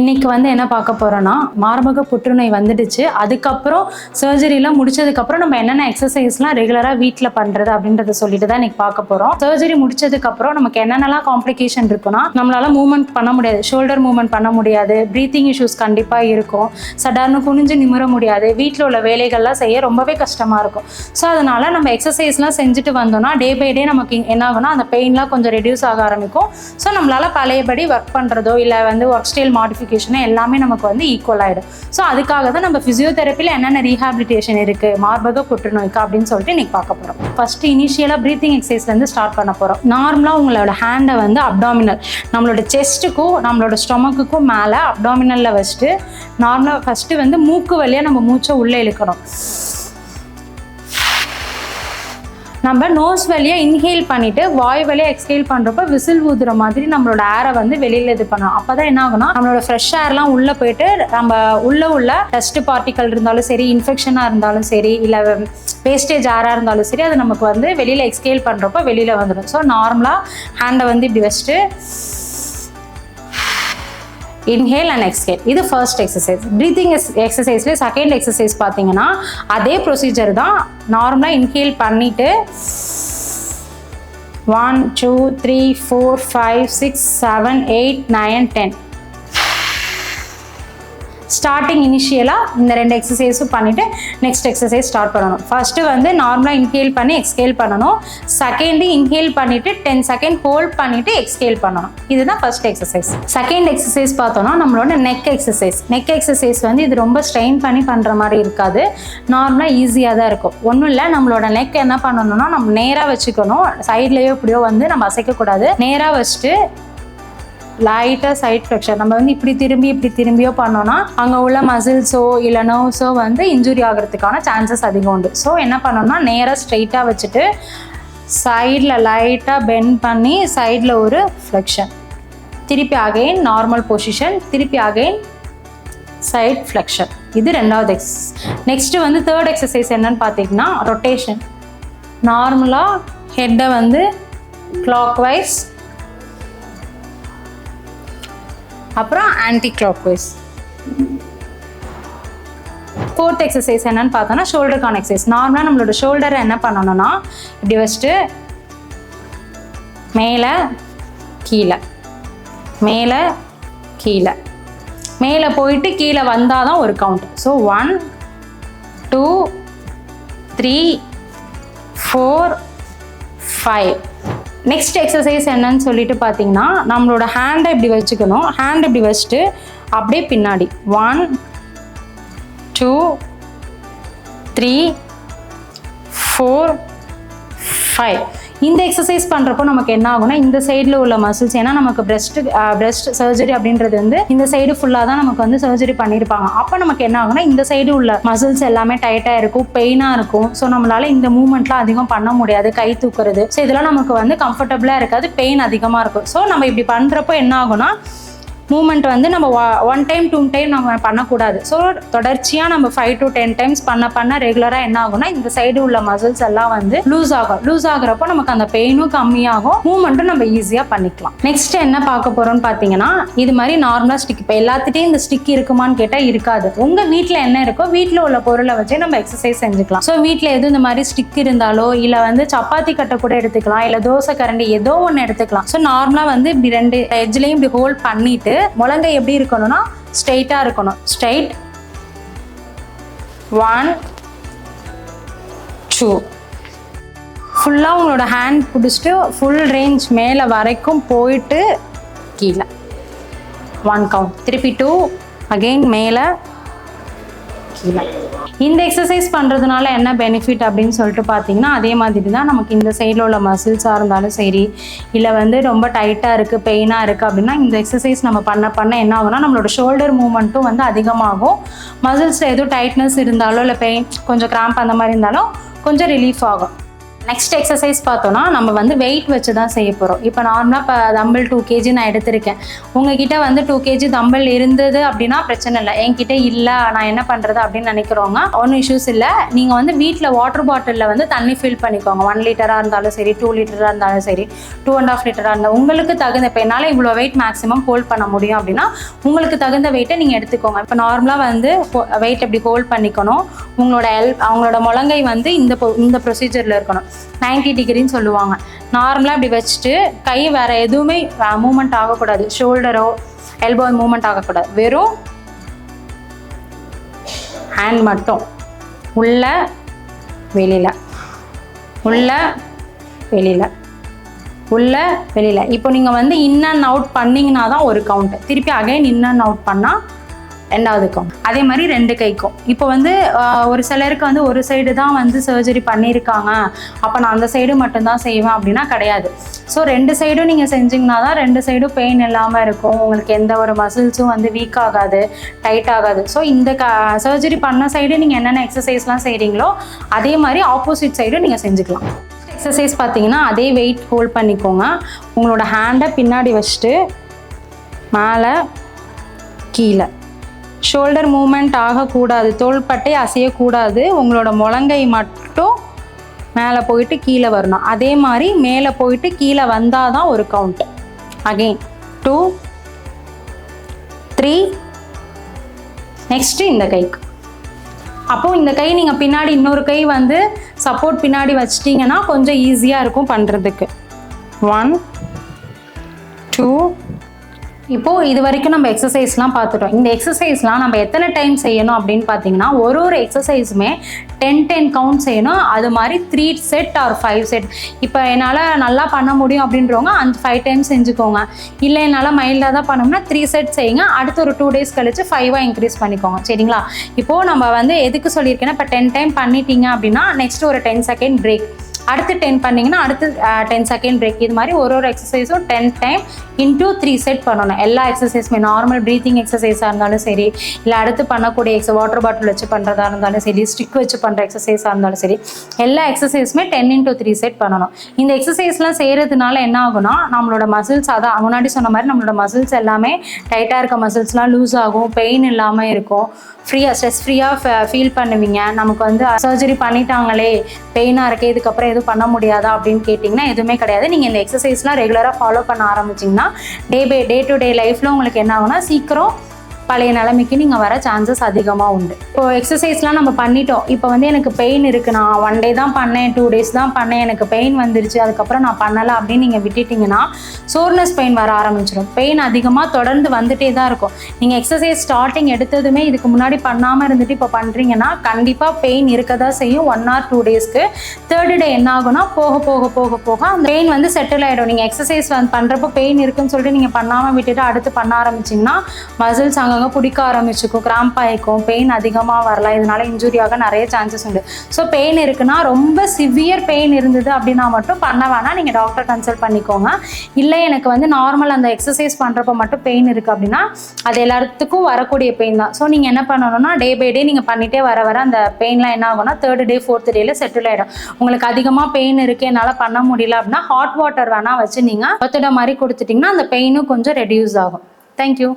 இன்னைக்கு என்ன பார்க்க போறோம்னா மார்பக புற்றுநோய் வந்துடுச்சு. அதுக்கப்புறம் சர்ஜரிலாம் முடிச்சதுக்கப்புறம் நம்ம என்னென்ன எக்ஸசைஸ்லாம் ரெகுலராக வீட்டில் பண்ணுறது அப்படின்றத சொல்லிட்டு தான் இன்னைக்கு பார்க்க போகிறோம். சர்ஜரி முடிச்சதுக்கப்புறம் நமக்கு என்னென்னலாம் காம்ப்ளிகேஷன் இருக்குன்னா, நம்மளால மூவ்மெண்ட் பண்ண முடியாது, ஷோல்டர் மூவ்மெண்ட் பண்ண முடியாது, ப்ரீத்திங் இஷ்யூஸ் கண்டிப்பாக இருக்கும், சடார்னு குனிஞ்சு நிமிர முடியாது, வீட்டில் உள்ள வேலைகள்லாம் செய்ய ரொம்பவே கஷ்டமாக இருக்கும். ஸோ அதனால நம்ம எக்ஸசைஸ்லாம் செஞ்சுட்டு வந்தோம்னா டே பை டே நமக்கு என்ன ஆகும்னா அந்த பெயின்லாம் கொஞ்சம் ரெடியூஸ் ஆக ஆரம்பிக்கும். ஸோ நம்மளால பழையபடி ஒர்க் பண்ணுறதோ இல்லை ஒர்க் ஸ்டைல் எல்லாமே நமக்கு ஈக்குவல் ஆயிடும். ஸோ அதுக்காக தான் நம்ம பிசியோதெரப்பியில் என்னென்ன ரீஹாபிலிட்டேஷன் இருக்கு மார்பக புற்றுநோய்க்கு அப்படின்னு சொல்லிட்டு இன்னைக்கு பார்க்க போறோம். ஃபர்ஸ்ட் இனிஷியலா பிரீத்திங் எக்ஸசைஸ்ல ஸ்டார்ட் பண்ண போறோம். நார்மலா உங்களோட ஹேண்டை அப்டாமினல் நம்மளோட செஸ்ட்டுக்கும் நம்மளோட ஸ்டொமக்குக்கும் மேலே அப்டாமினல்ல வச்சுட்டு நார்மலா ஃபர்ஸ்ட் மூக்கு வழியா நம்ம மூச்சை உள்ள இழுக்கணும். நம்ம நோஸ் வழியா இன்ஹேல் பண்ணிட்டு வாய் வழியா எக்ஸ்ஹேல் பண்றப்ப விசில் ஊதுற மாதிரி நம்மளோட ஏரை வெளியில இது பண்ணணும். அப்பதான் என்ன ஆகும்னா நம்மளோட ஃப்ரெஷ் ஏர்லாம் உள்ள போயிட்டு நம்ம உள்ள டஸ்ட் பார்ட்டிகல் இருந்தாலும் சரி, இன்ஃபெக்ஷனா இருந்தாலும் சரி, இல்ல வேஸ்டேஜ் ஏரா இருந்தாலும் சரி, அது நமக்கு வெளியில எக்ஸ்ஹேல் பண்றப்ப வெளியில வந்துடும். ஸோ நார்மலா ஹேண்டை இப்படி வச்சுட்டு இன்ஹேல் அண்ட் எக்ஸ்ஹேல். இது ஃபர்ஸ்ட் எக்ஸசைஸ். ப்ரீத்திங் எக்ஸசைஸ்ல செகண்ட் எக்ஸசைஸ் பார்த்தீங்கன்னா அதே ப்ரொசீஜர் தான். நார்மலாக இன்ஹேல் பண்ணிட்டு 1 2 3 4 5 6 7 8 9 10 ஸ்டார்டிங் இனிஷியலாக இந்த ரெண்டு எக்ஸசைஸும் பண்ணிவிட்டு நெக்ஸ்ட் எக்ஸசைஸ் ஸ்டார்ட் பண்ணணும். ஃபஸ்ட்டு நார்மலாக இன்ஹேல் பண்ணி எக்ஸ்ஹேல் பண்ணணும். செகண்டு இன்ஹேல் பண்ணிவிட்டு 10 செகண்ட் ஹோல்ட் பண்ணிவிட்டு எக்ஸ்ஹேல் பண்ணணும். இதுதான் ஃபர்ஸ்ட் எக்ஸசைஸ். செகண்ட் எக்ஸசைஸ் பார்த்தோன்னா நம்மளோட நெக் எக்ஸசைஸ். நெக் எக்ஸசைஸ் இது ரொம்ப ஸ்ட்ரெயின் பண்ணி பண்ணுற மாதிரி இருக்காது, நார்மலாக ஈஸியாக தான் இருக்கும். ஒன்றும் இல்லை, நம்மளோட நெக் என்ன பண்ணணும்னா நம்ம நேராக வச்சுக்கணும். சைட்லேயோ இப்படியோ நம்ம அசைக்கக்கூடாது. நேராக வச்சுட்டு லைட்டாக சைட் ஃப்ளெக்ஷன் நம்ம இப்படி திரும்பியோ பண்ணோம்னா அங்கே உள்ள மசில்ஸோ இல்லை நர்வ்ஸோ இன்ஜுரி ஆகிறதுக்கான சான்சஸ் அதிகம் உண்டு. ஸோ என்ன பண்ணணும்னா நேராக ஸ்ட்ரெயிட்டாக வச்சுட்டு சைடில் லைட்டாக பெண்ட் பண்ணி சைடில் ஒரு ஃப்ளெக்ஷன், திருப்பி அகைன் நார்மல் பொசிஷன், திருப்பி அகைன் சைட் ஃப்ளெக்ஷன். இது ரெண்டாவது எக்ஸசைஸ். நெக்ஸ்ட்டு தேர்ட் எக்ஸசைஸ் என்னன்னு பார்த்தீங்கன்னா ரொட்டேஷன். நார்மலாக ஹெட்டை கிளாக் வைஸ், அப்புறம் anti clockwise. Fourth exercise என்னன்னு பார்த்தோன்னா ஷோல்டருக்கான எக்ஸசைஸ். நார்மலாக நம்மளோட ஷோல்டரை என்ன பண்ணணும்னா இப்படி வச்சுட்டு மேலே கீழே மேலே கீழே மேலே போயிட்டு கீழே வந்தால் தான் ஒரு கவுண்ட். ஸோ 1 2 3 4 5. நெக்ஸ்ட் எக்ஸசைஸ் என்னன்னு சொல்லிட்டு பார்த்தீங்கன்னா நம்மளோட ஹேண்டை இப்படி வச்சுக்கணும். ஹேண்ட் இப்படி வச்சுட்டு அப்படியே பின்னாடி 1 2 3 4 5. இந்த எக்ஸசைஸ் பண்ணுறப்போ நமக்கு என்ன ஆகும்னா இந்த சைடில் உள்ள மசில்ஸ், ஏன்னா நமக்கு பிரெஸ்ட் சர்ஜரி அப்படின்றது இந்த சைடு ஃபுல்லாக தான் நமக்கு சர்ஜரி பண்ணியிருப்பாங்க. அப்போ நமக்கு என்ன ஆகும்னா இந்த சைடு உள்ள மசில்ஸ் எல்லாமே டைட்டாக இருக்கும், பெயினாக இருக்கும். ஸோ நம்மளால இந்த மூவ்மெண்ட்லாம் அதிகம் பண்ண முடியாது, கை தூக்குறது. ஸோ இதெல்லாம் நமக்கு கம்ஃபர்டபுளாக இருக்காது, பெயின் அதிகமாக இருக்கும். ஸோ நம்ம இப்படி பண்ணுறப்போ என்ன ஆகும்னா மூமெண்ட் நம்ம 1 டைம் 2 டைம் நம்ம பண்ணக்கூடாது. ஸோ தொடர்ச்சியாக நம்ம 5 to 10 டைம்ஸ் பண்ண ரெகுலராக என்ன ஆகும்னா இந்த சைடு உள்ள மசில்ஸ் எல்லாம் லூஸ் ஆகும். லூஸ் ஆகுறப்போ நமக்கு அந்த பெயினும் கம்மியாகும், மூவ்மெண்ட்டும் நம்ம ஈஸியாக பண்ணிக்கலாம். நெக்ஸ்ட் என்ன பார்க்க போறோம்னு பார்த்தீங்கன்னா இது மாதிரி நார்மலாக ஸ்டிக். இப்போ எல்லாத்துட்டையும் இந்த ஸ்டிக் இருக்குமான்னு கேட்டால் இருக்காது. உங்கள் வீட்டில் என்ன இருக்கோ வீட்டில் உள்ள பொருளை வச்சே நம்ம எக்ஸசைஸ் செஞ்சுக்கலாம். ஸோ வீட்டில் எதுவும் இந்த மாதிரி ஸ்டிக் இருந்தாலோ இல்லை சப்பாத்தி கட்டை கூட எடுத்துக்கலாம், இல்லை தோசை கரண்டி ஏதோ ஒன்று எடுத்துக்கலாம். ஸோ நார்மலாக இப்படி ரெண்டு எட்ஜ்லையும் இப்படி ஹோல்ட் பண்ணிட்டு முழங்கை எப்படி இருக்கணும்னா ஸ்ட்ரெயிட்டா இருக்கணும். ஸ்ட்ரெயிட் 1 2. ஃபுல்லாக உங்களோட ஹேண்ட் பிடிச்சிட்டு ஃபுல் ரேஞ்ச் மேலே வரைக்கும் போயிட்டு கீழே 1 கவுண்ட், திருப்பி 2, அகெயின் மேலே கீழே. இந்த எக்ஸசைஸ் பண்ணுறதுனால என்ன பெனிஃபிட் அப்படின்னு சொல்லிட்டு பார்த்தீங்கன்னா அதே மாதிரி தான் நமக்கு இந்த சைடில் உள்ள மசில்ஸாக இருந்தாலும் சரி, இல்லை ரொம்ப டைட்டாக இருக்குது, பெயினாக இருக்குது அப்படின்னா இந்த எக்ஸசைஸ் நம்ம பண்ண என்ன ஆகும்னா நம்மளோட ஷோல்டர் மூவ்மெண்ட்டும் அதிகமாகும். மசில்ஸில் எதுவும் டைட்னஸ் இருந்தாலும் இல்லை பெயின் கொஞ்சம் கிராம்ப் அந்த மாதிரி இருந்தாலும் கொஞ்சம் ரிலீஃப் ஆகும். நெக்ஸ்ட் எக்ஸசைஸ் பார்த்தோன்னா நம்ம வந்து வெயிட் வச்சு தான் செய்ய போகிறோம். இப்போ நார்மலாக இப்போ தம்பிள் 2 kg நான் எடுத்திருக்கேன். உங்ககிட்ட வந்து 2 kg தம்பிள் இருந்தது அப்படின்னா பிரச்சனை இல்லை. என்கிட்ட இல்லை, நான் என்ன பண்ணுறது அப்படின்னு நினைக்கிறவங்க ஒன்றும் இஷ்யூஸ் இல்லை. நீங்கள் வந்து வீட்டில் வாட்டர் பாட்டிலில் வந்து தண்ணி ஃபில் பண்ணிக்கோங்க. 1 லிட்டராக இருந்தாலும் சரி, 2 லிட்டராக இருந்தாலும் சரி, 2.5 லிட்டராக இருந்தால் உங்களுக்கு தகுந்த, இப்போ என்னால் இவ்வளோ வெயிட் மேக்ஸிமம் ஹோல்ட் பண்ண முடியும் அப்படின்னா உங்களுக்கு தகுந்த வெயிட்டை நீங்கள் எடுத்துக்கோங்க. இப்போ நார்மலாக வந்து வெயிட் எப்படி ஹோல்ட் பண்ணிக்கணும், அவங்களோட முழங்கை வந்து இந்த ப்ரொசீஜரில் இருக்கணும். 90 டிகிரின்னு சொல்லுவாங்க. நார்மலாக இப்படி வச்சுட்டு கை வேறு எதுவுமே மூமெண்ட் ஆகக்கூடாது. ஷோல்டரோ எல்போ மூமெண்ட் ஆகக்கூடாது. வெறும் ஹேண்ட் மட்டும் உள்ள வெளியில், உள்ள வெளியில், உள்ள வெளியில். இப்போ நீங்கள் வந்து இன் அண்ட் அவுட் பண்ணிங்கன்னா தான் ஒரு கவுண்ட். திருப்பி அகைன் இன் அண்ட் அவுட் பண்ணால் 2வது கவுண்ட். அதே மாதிரி 2 கைக்கும். இப்போ வந்து ஒரு சிலருக்கு வந்து ஒரு சைடு தான் வந்து சர்ஜரி பண்ணியிருக்காங்க, அப்போ நான் அந்த சைடு மட்டும்தான் செய்வேன் அப்படின்னா கிடையாது. ஸோ 2 சைடும் நீங்கள் செஞ்சிங்கன்னா தான் 2 சைடும் பெயின் இல்லாமல் இருக்கும். உங்களுக்கு எந்த ஒரு மசில்ஸும் வந்து வீக் ஆகாது, டைட் ஆகாது. ஸோ இந்த சர்ஜரி பண்ண சைடு நீங்கள் என்னென்ன எக்ஸசைஸ்லாம் செய்கிறீங்களோ அதே மாதிரி ஆப்போசிட் சைடும் நீங்கள் செஞ்சுக்கலாம். எக்ஸசைஸ் பார்த்தீங்கன்னா அதே வெயிட் ஹோல்ட் பண்ணிக்கோங்க. உங்களோட ஹேண்டை பின்னாடி வச்சுட்டு மேலே கீழே, ஷோல்டர் மூமெண்ட் ஆகக்கூடாது, தோள்பட்டை அசையக்கூடாது. உங்களோட முழங்கை மட்டும் மேலே போயிட்டு கீழே வரணும். அதே மாதிரி மேலே போயிட்டு கீழே வந்தால் தான் ஒரு கவுண்ட். அகெயின் 2 3. நெக்ஸ்ட்டு இந்த கைக்கு. அப்போது இந்த கை நீங்கள் பின்னாடி இன்னொரு கை வந்து சப்போர்ட் பின்னாடி வச்சிட்டிங்கன்னா கொஞ்சம் ஈஸியாக இருக்கும் பண்ணுறதுக்கு. 1 2. இப்போது இது வரைக்கும் நம்ம எக்ஸசைஸ்லாம் பார்த்துட்டோம். இந்த எக்ஸசைஸ்லாம் நம்ம எத்தனை டைம் செய்யணும் அப்படின்னு பார்த்தீங்கன்னா ஒரு எக்ஸசைஸுமே 10 கவுண்ட் செய்யணும். அது மாதிரி 3 செட் ஆர் 5 செட். இப்போ என்னால் நல்லா பண்ண முடியும் அப்படின்றவங்க அந்த 5 டைம்ஸ் செஞ்சுக்கோங்க. இல்லை என்னால் மைல்டாக தான் பண்ணோம்னா 3 செட் செய்யுங்க. அடுத்து ஒரு 2 days கழிச்சு 5 இன்க்ரீஸ் பண்ணிக்கோங்க. சரிங்களா? இப்போது நம்ம வந்து எதுக்கு சொல்லியிருக்கேன்னா, இப்போ 10 டைம் பண்ணிட்டீங்க அப்படின்னா நெக்ஸ்ட் ஒரு 10 செகண்ட் பிரேக், அடுத்து 10 பண்ணிங்கன்னா அடுத்து 10 செகண்ட் பிரேக். இது மாதிரி ஒரு எக்ஸசைஸும் 10 டைம் இன்டூ 3 செட் பண்ணணும். எல்லா எக்ஸசைஸுமே நார்மல் ப்ரீத்திங் எக்ஸசைஸாக இருந்தாலும் சரி, இல்லை அடுத்து பண்ணக்கூடிய வாட்டர் பாட்டில் வச்சு பண்ணுறதா இருந்தாலும் சரி, ஸ்டிக் வச்சு பண்ணுற எக்ஸசைஸாக இருந்தாலும் சரி, எல்லா எக்ஸசைஸுமே 10 into 3 செட் பண்ணணும். இந்த எக்ஸசைஸ்லாம் செய்கிறதுனால என்ன ஆகும்னா நம்மளோட மசில்ஸ், அதான் முன்னாடி சொன்ன மாதிரி நம்மளோட மசில்ஸ் எல்லாமே டைட்டாக இருக்க மசில்ஸ்லாம் லூஸ் ஆகும், பெயின் இல்லாமல் இருக்கும், ஸ்ட்ரெஸ் ஃப்ரீயாக ஃபீல் பண்ணுவீங்க. நமக்கு வந்து சர்ஜரி பண்ணிட்டாங்களே பெயினாக இருக்கே, இதுக்கப்புறம் எதுவும் பண்ண முடியாதா அப்படின்னு கேட்டிங்கன்னா எதுவுமே கிடையாது. நீங்கள் இந்த எக்ஸசைஸ்லாம் ரெகுலராக ஃபாலோ பண்ண ஆரம்பிச்சிங்கன்னா டே டு டே லைஃப்பில் உங்களுக்கு என்ன ஆகும்னா சீக்கிரம் பழைய நிலைமைக்கு நீங்கள் வர சான்சஸ் அதிகமாக உண்டு. இப்போ எக்ஸசைஸ்லாம் நம்ம பண்ணிட்டோம். இப்போ வந்து எனக்கு பெயின் இருக்குது, நான் 1 day தான் பண்ணேன், 2 days தான் பண்ணேன், எனக்கு பெயின் வந்துருச்சு, அதுக்கப்புறம் நான் பண்ணலை அப்படின்னு நீங்கள் விட்டுட்டிங்கன்னா சோர்னஸ் பெயின் வர ஆரம்பிச்சிடும். பெயின் அதிகமாக தொடர்ந்து வந்துட்டே தான் இருக்கும். நீங்கள் எக்ஸசைஸ் ஸ்டார்டிங் எடுத்ததுமே இதுக்கு முன்னாடி பண்ணாமல் இருந்துட்டு இப்போ பண்ணுறீங்கன்னா கண்டிப்பாக பெயின் இருக்க தான் செய்யும் 1 or 2 daysக்கு. 3rd day என்ன ஆகும்னா போக போக போக போக அந்த பெயின் வந்து செட்டில் ஆகிடும். நீங்கள் எக்ஸசைஸ் வந்து பண்ணுறப்போ பெயின் இருக்குன்னு சொல்லிட்டு நீங்கள் பண்ணாமல் விட்டுட்டு அடுத்து பண்ண ஆரம்பிச்சிங்கன்னா மசில்ஸ் அங்கங்கே பிடிக்க ஆரம்பிச்சுக்கும், கிராம்ப் ஆகிக்கும், பெயின் அதிகமாக வரலாம். இதனால இன்ஜுரி ஆக நிறைய சான்சஸ் உண்டு. ஸோ பெயின் இருக்குன்னா, ரொம்ப சிவியர் பெயின் இருந்தது அப்படின்னா மட்டும் பண்ண வேணாம், நீங்கள் டாக்டர் கன்சல்ட் பண்ணிக்கோங்க. இல்லை எனக்கு வந்து நார்மல் அந்த எக்ஸசைஸ் பண்ணுறப்ப மட்டும் பெயின் இருக்குது அப்படின்னா அது எல்லாத்துக்கும் வரக்கூடிய பெயின் தான். ஸோ நீங்கள் என்ன பண்ணணும்னா டே பை டே நீங்கள் பண்ணிகிட்டே வர வர அந்த பெயின்லாம் என்ன ஆகும்னா 3rd day 4th dayல செட்டில் ஆகிடும். உங்களுக்கு அதிகமாக பெயின் இருக்குது, என்னால் பண்ண முடியல அப்படின்னா ஹாட் வாட்டர் வேணால் வச்சு நீங்கள் ஒத்தடை மாதிரி கொடுத்துட்டிங்கன்னா அந்த பெயினும் கொஞ்சம் ரெடியூஸ் ஆகும். தேங்க்யூ.